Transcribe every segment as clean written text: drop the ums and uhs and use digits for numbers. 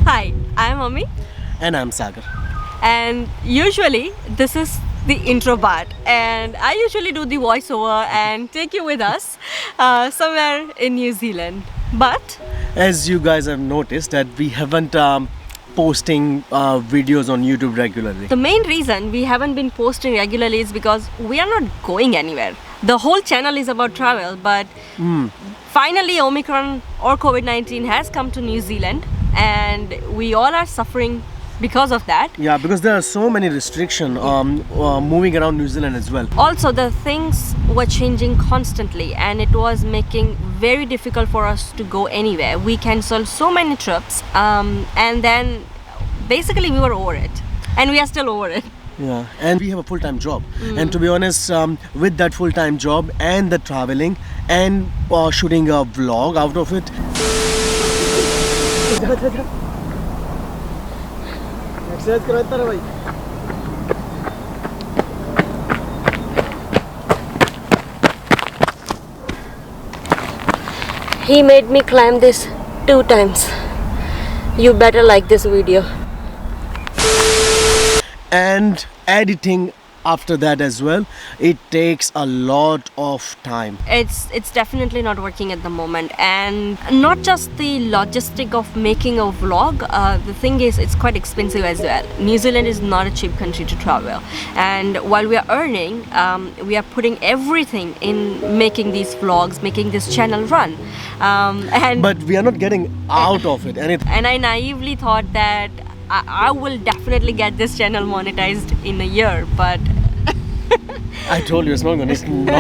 Hi, I'm Ami, And I'm Sagar. and usually this is the intro part, and I usually do the voiceover and take you with us somewhere in New Zealand. But As you guys have noticed that we haven't posting videos on YouTube regularly. the main reason we haven't been posting regularly is because we are not going anywhere. The whole channel is about travel, but finally Omicron or COVID-19 has come to New Zealand, and we all are suffering because of that. Yeah, because there are so many restrictions moving around New Zealand as well. Also, the things were changing constantly, and it was making very difficult for us to go anywhere. We canceled so many trips, and then basically we were over it, and we are still over it. Yeah, and we have a full-time job. And to be honest, with that full-time job and the traveling and shooting a vlog out of it. He made me climb this 2 times. You better like this video. And editing after that as well, it takes a lot of time. It's definitely not working at the moment, and not just the logistic of making a vlog. The thing is, it's quite expensive as well. New Zealand is not a cheap country to travel, and while we are earning, we are putting everything in making these vlogs, making this channel run, and But we are not getting out of it. and I naively thought that I will definitely get this channel monetized in a year, but I told you it's not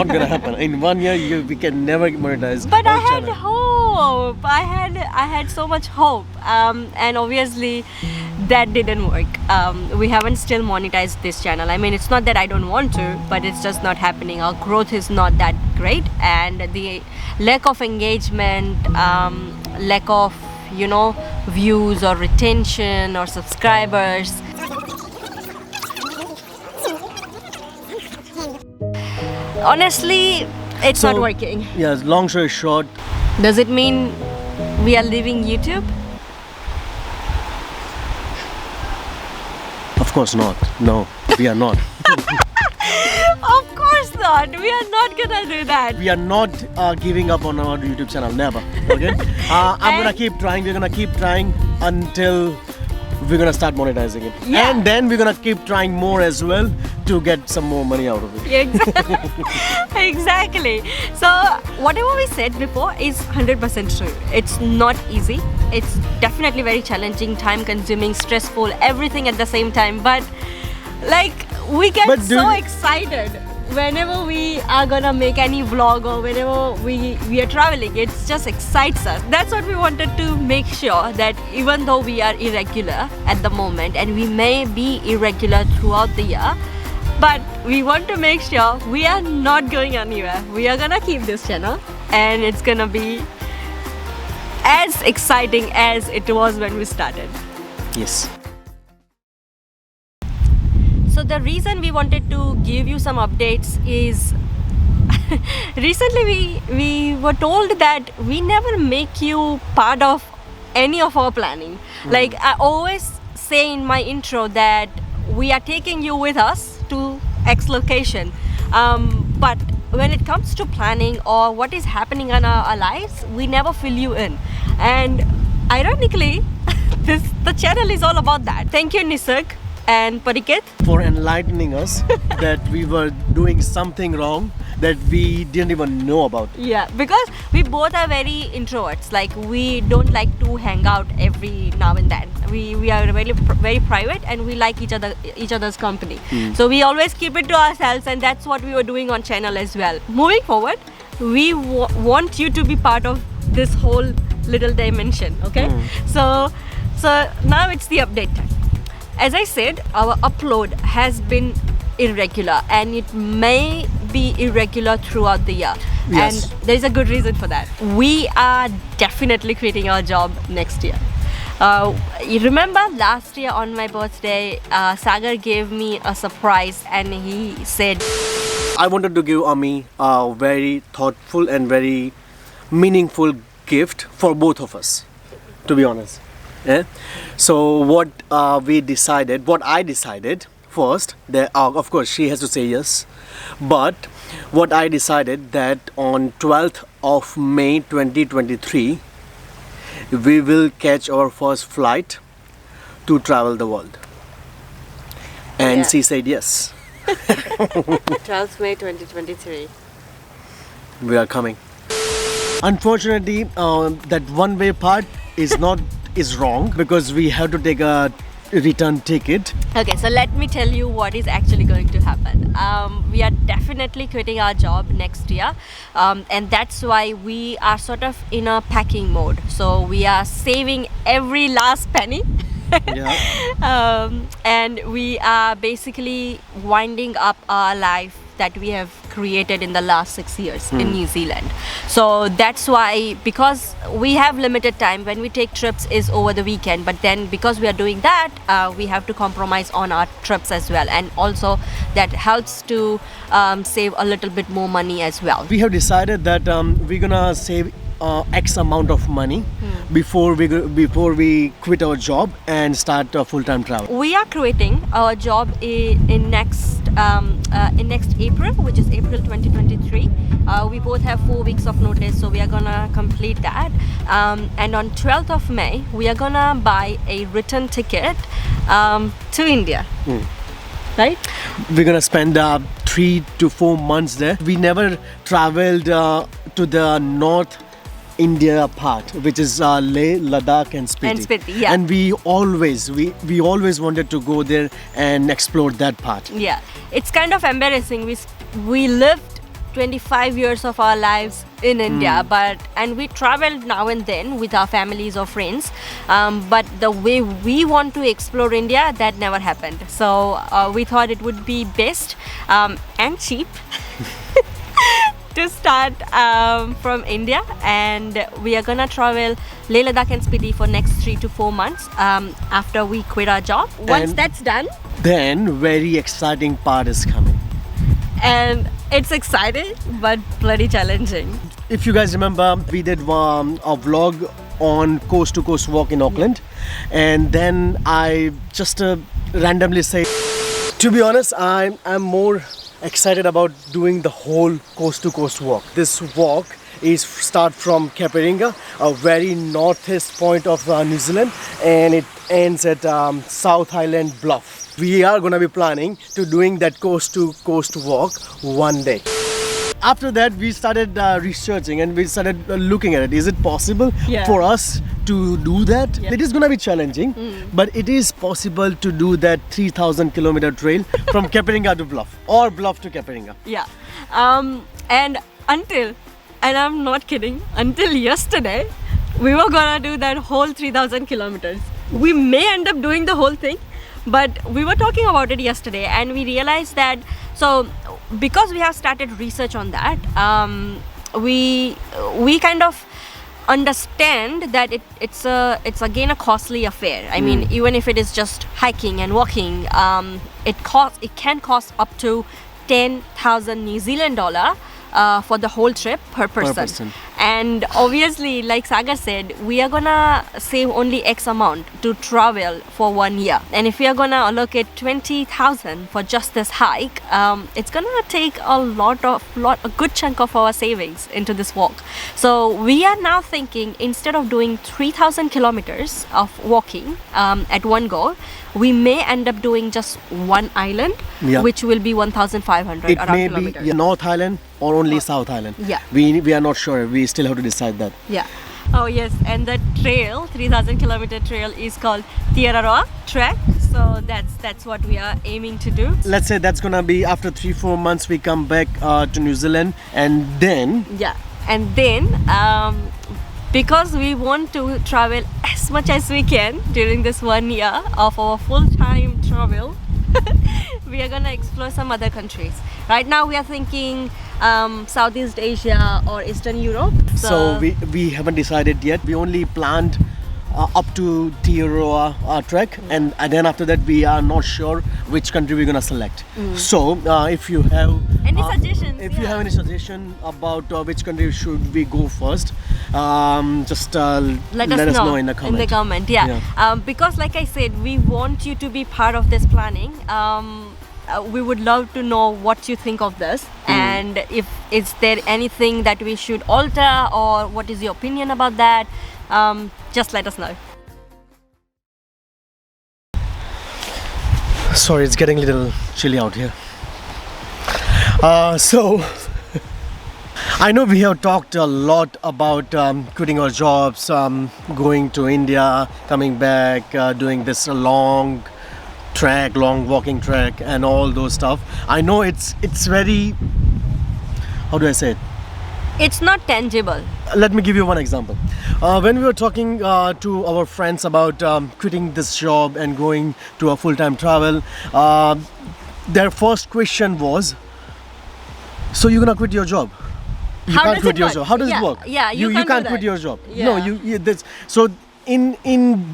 gonna happen. In 1 year, we can never monetize. But our I had channel. hope. I had so much hope, and obviously that didn't work. We haven't still monetized this channel. I mean, it's not that I don't want to, but it's just not happening. Our growth is not that great, and the lack of engagement, lack of views or retention or subscribers. Honestly, it's not So, working. Yeah, long story short, Does it mean we are leaving YouTube? of course not. No, we are not. Of course not. We are not gonna do that. We are not giving up on our YouTube channel. Never. Okay. I'm gonna keep trying. We're gonna keep trying until we're gonna start monetizing it, Yeah. and then we're gonna keep trying more as well to get some more money out of it. Exactly. So whatever we said before is 100% true. It's not easy. It's definitely very challenging, time consuming, stressful, everything at the same time. But like, we get But do so you- excited whenever we are gonna make any vlog or whenever we are traveling. It just excites us. That's what we wanted to make sure, that even though we are irregular at the moment, and we may be irregular throughout the year, but we want to make sure we are not going anywhere. We are gonna keep this channel, and it's gonna be as exciting as it was when we started. Yes. So the reason we wanted to give you some updates is recently we were told that we never make you part of any of our planning. Like I always say in my intro that we are taking you with us to X location, but when it comes to planning or what is happening in our lives, we never fill you in. And ironically, the channel is all about that. Thank you, Nisarg and Parikit. For enlightening us that we were doing something wrong that we didn't even know about. Yeah, because we both are very introverts. Like, we don't like to hang out every now and then. We are very private, and we like each other's company. So we always keep it to ourselves, and that's what we were doing on channel as well. Moving forward, we want you to be part of this whole little dimension. Okay, so now it's the update time. As I said, our upload has been irregular, and it may be irregular throughout the year. Yes. And there is a good reason for that. We are definitely quitting our job next year. You remember last year on my birthday, Sagar gave me a surprise, and he said, I wanted to give Ami a very thoughtful and very meaningful gift for both of us, to be honest. Yeah. So what I decided first, that of course she has to say yes, but what I decided that on 12th of May 2023, we will catch our first flight to travel the world. And Yeah. she said yes. 12th May 2023. We are coming. Unfortunately, that one-way part is wrong because we have to take a return ticket. Okay, so let me tell you what is actually going to happen. We are definitely quitting our job next year, and that's why we are sort of in a packing mode. So we are saving every last penny. Yeah. And we are basically winding up our life that we have created in the last 6 years in New Zealand. So that's why, because we have limited time, when we take trips is over the weekend, but then because we are doing that, we have to compromise on our trips as well, and also that helps to save a little bit more money as well. We have decided that we're gonna save X amount of money before we quit our job and start full-time travel. We are quitting our job in next April, which is April 2023. We both have 4 weeks of notice, so we are gonna complete that. And on 12th of May, we are gonna buy a return ticket to India. Right? We're gonna spend 3 to 4 months there. We never traveled to the North India part, which is Leh, Ladakh and Spiti. And Spiti, yeah. And we always wanted to go there and explore that part. Yeah, it's kind of embarrassing. We lived 25 years of our lives in India, and we traveled now and then with our families or friends, but the way we want to explore India, that never happened. So we thought it would be best and cheap to start from India, and we are gonna travel Leh, Ladakh and Spiti for next 3 to 4 months after we quit our job. Once And that's done, then very exciting part is coming. and it's exciting but bloody challenging. If you guys remember, we did a vlog on Coast to Coast Walk in Auckland, and then I just randomly say, to be honest, I'm more excited about doing the whole Coast to Coast Walk. This walk is start from Kaperinga, a very northeast point of New Zealand, and it ends at South Island Bluff. We are going to be planning to doing that Coast to Coast Walk one day. After that, we started researching and we started looking at it. Is it possible for us to do that? Yeah. It is going to be challenging, but it is possible to do that 3,000 kilometer trail from Kaperinga to Bluff or Bluff to Kaperinga. Yeah. And I'm not kidding, until yesterday, we were gonna do that whole 3,000 kilometers. We may end up doing the whole thing, but we were talking about it yesterday and we realized that, so because we have started research on that, we kind of understand that it's again a costly affair. I mean, even if it is just hiking and walking, it can cost up to 10,000 New Zealand dollar for the whole trip per person. And obviously, like Sagar said, we are gonna save only X amount to travel for 1 year. And if we are gonna allocate 20,000 for just this hike, it's gonna take a good chunk of our savings into this walk. So we are now thinking, instead of doing 3,000 kilometers of walking at one go, we may end up doing just one island, which will be 1,500 It around may kilometers. be North Island or only South Island. Yeah. We are not sure. We still have to decide that. Yeah. Oh yes, and the trail, 3,000 kilometer trail, is called Tiararoa Trek. So that's what we are aiming to do. Let's say that's gonna be after 3-4 months we come back to New Zealand, and then because we want to travel as much as we can during this 1 year of our full-time travel, we are gonna explore some other countries. Right now we are thinking Southeast Asia or Eastern Europe. So we haven't decided yet. We only planned up to Tiararoa Trek, and then after that we are not sure which country we're gonna select. So if you have Any suggestions? If you have any suggestion about which country should we go first, just let us know in the comment. In the comment, yeah. Because like I said, we want you to be part of this planning. We would love to know what you think of this, and if is there anything that we should alter, or what is your opinion about that. Just let us know. Sorry, it's getting a little chilly out here. So I know we have talked a lot about quitting our jobs, going to India, coming back, doing this long walking trek and all those stuff. I know it's very, how do I say it? It's not tangible. Let me give you one example. When we were talking to our friends about quitting this job and going to a full-time travel, their first question was, so you're gonna quit your job? You can't quit your job. How does it work? Yeah, you can't quit your job. Yeah. No, this. So in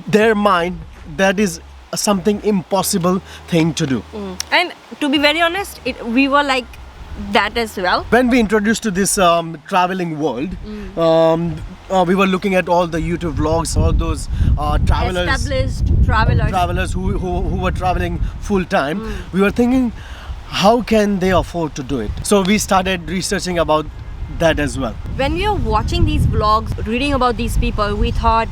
their mind, that is something impossible thing to do. And to be very honest, we were like that as well. When we introduced to this traveling world, we were looking at all the YouTube vlogs, all those Established travelers who were traveling full time. We were thinking, how can they afford to do it? So we started researching about that as well. When we were watching these vlogs, reading about these people, we thought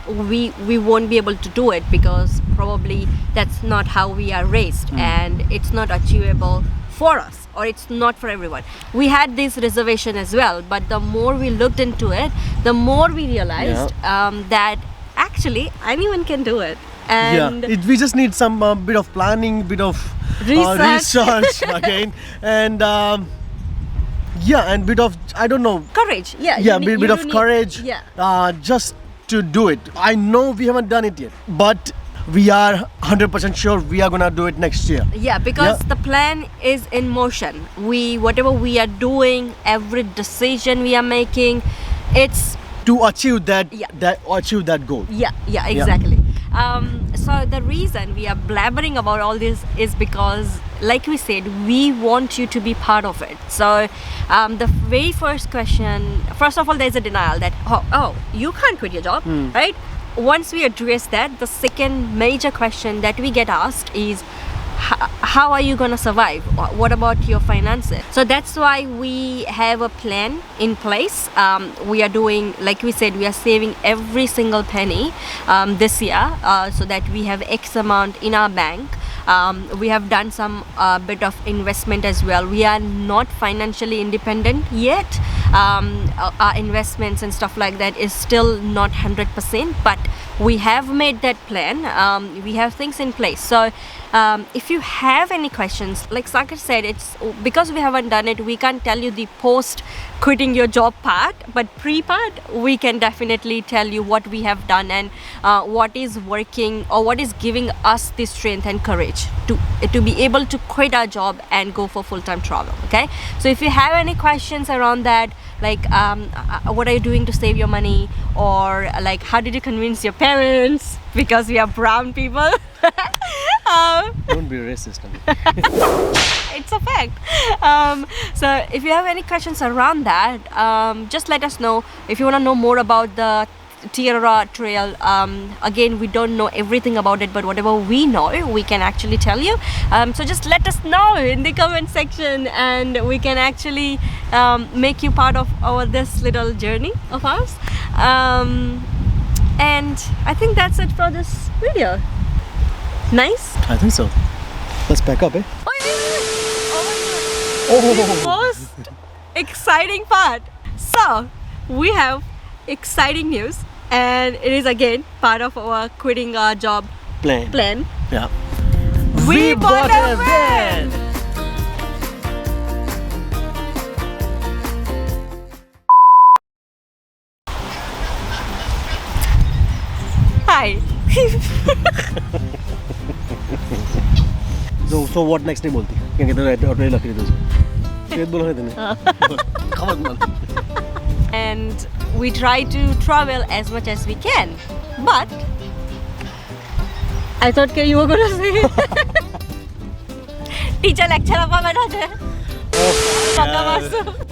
we won't be able to do it, because probably that's not how we are raised, and it's not achievable for us, or it's not for everyone. We had this reservation as well, but the more we looked into it, the more we realized that actually anyone can do it. And we just need some bit of planning, bit of research again, and and bit of, I don't know, courage. Bit of courage. Just to do it. I know we haven't done it yet, but we are 100% sure we are gonna do it next year. Because the plan is in motion. Whatever we are doing, every decision we are making, it's to achieve that goal. Exactly. So the reason we are blabbering about all this is because, like we said, we want you to be part of it. So the very first question, first of all, there's a denial that you can't quit your job, right? Once we address that, the second major question that we get asked is, how are you gonna survive? What about your finances? So that's why we have a plan in place. We are doing, like we said, we are saving every single penny this year, so that we have X amount in our bank. We have done some bit of investment as well. We are not financially independent yet. Our investments and stuff like that is still not 100%, but we have made that plan. We have things in place. So if you have any questions, like Sagar said, it's because we haven't done it, we can't tell you the post quitting your job part, but pre-part we can definitely tell you what we have done and what is working, or what is giving us the strength and courage to be able to quit our job and go for full-time travel. Okay, so if you have any questions around that, like what are you doing to save your money, or like how did you convince your parents, because we are brown people. Don't be racist. It's a fact. So if you have any questions around that, just let us know. If you want to know more about the Tierra Trail, again, we don't know everything about it, but whatever we know, we can actually tell you. So just let us know in the comment section, and we can actually make you part of this little journey of ours. And I think that's it for this video. Nice? I think so. Let's pack up, eh? The most exciting part. So we have exciting news, and it is again part of our quitting our job plan. Yeah. We bought a van! Hi. So what next नहीं बोलती क्योंकि तो auto लग रही थी ये बोला है तूने खबर मत And we try to travel as much as we can, but I thought you were going to say teacher lecture apa बैठा थे off. Pagga masu.